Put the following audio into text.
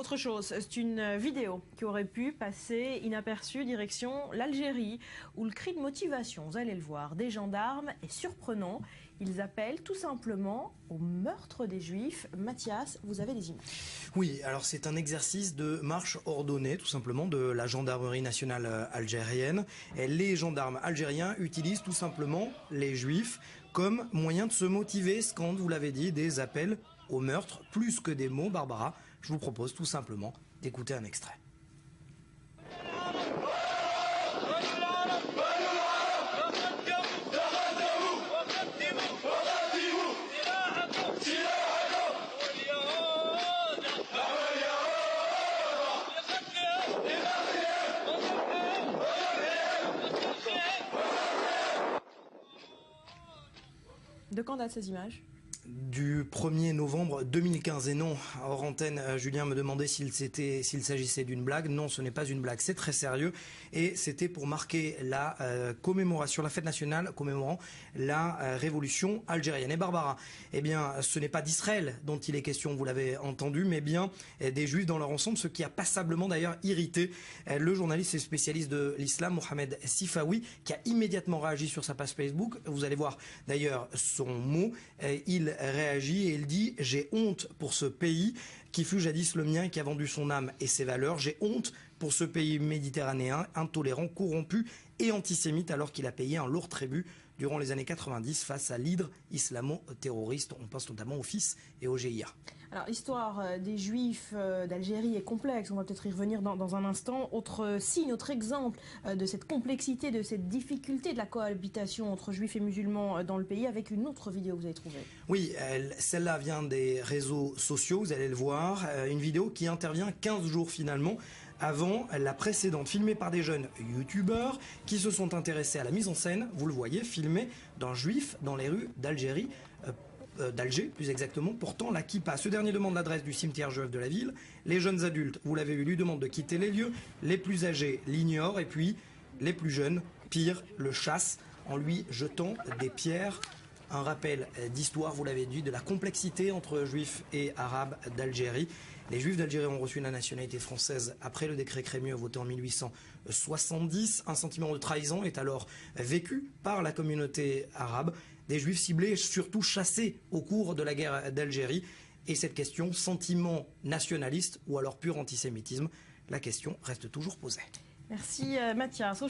Autre chose, c'est une vidéo qui aurait pu passer inaperçue direction l'Algérie, où le cri de motivation, vous allez le voir, des gendarmes est surprenant. Ils appellent tout simplement au meurtre des Juifs. Mathias, vous avez des images. Oui, alors c'est un exercice de marche ordonnée, tout simplement, de la gendarmerie nationale algérienne. Et les gendarmes algériens utilisent tout simplement les Juifs comme moyen de se motiver, scandent, vous l'avez dit, des appels au meurtre, plus que des mots. Barbara, je vous propose tout simplement d'écouter un extrait. De quand datent ces images ? Du 1er novembre 2015. Et non, hors antenne, Julien me demandait s'il s'agissait d'une blague. Non, ce n'est pas une blague, c'est très sérieux. Et c'était pour marquer la commémoration, la fête nationale commémorant la révolution algérienne. Et Barbara, eh bien, ce n'est pas d'Israël dont il est question, vous l'avez entendu, mais bien des Juifs dans leur ensemble, ce qui a passablement d'ailleurs irrité le journaliste et spécialiste de l'islam, Mohamed Sifawi, qui a immédiatement réagi sur sa page Facebook. Vous allez voir d'ailleurs son mot. Il réagit et il dit « J'ai honte pour ce pays qui fut jadis le mien et qui a vendu son âme et ses valeurs. J'ai honte pour ce pays méditerranéen, intolérant, corrompu et antisémite alors qu'il a payé un lourd tribut durant les années 90 face à l'hydre islamo-terroriste. » On pense notamment au FIS et au GIA. Alors l'histoire des Juifs d'Algérie est complexe, on va peut-être y revenir dans un instant. Autre signe, autre exemple de cette complexité, de cette difficulté de la cohabitation entre Juifs et musulmans dans le pays, avec une autre vidéo que vous avez trouvée. Oui, celle-là vient des réseaux sociaux, vous allez le voir. Une vidéo qui intervient 15 jours finalement avant la précédente, filmée par des jeunes youtubeurs qui se sont intéressés à la mise en scène, vous le voyez, filmée d'un juif dans les rues d'Algérie, d'Alger plus exactement, portant la kippa. Ce dernier demande l'adresse du cimetière juif de la ville. Les jeunes adultes, vous l'avez vu, lui demandent de quitter les lieux. Les plus âgés l'ignorent et puis les plus jeunes, pire, le chassent en lui jetant des pierres. Un rappel d'histoire, vous l'avez dit, de la complexité entre juifs et arabes d'Algérie. Les juifs d'Algérie ont reçu la nationalité française après le décret Crémieux voté en 1870. Un sentiment de trahison est alors vécu par la communauté arabe. Des juifs ciblés, surtout chassés au cours de la guerre d'Algérie. Et cette question, sentiment nationaliste ou alors pur antisémitisme, la question reste toujours posée. Merci Mathias.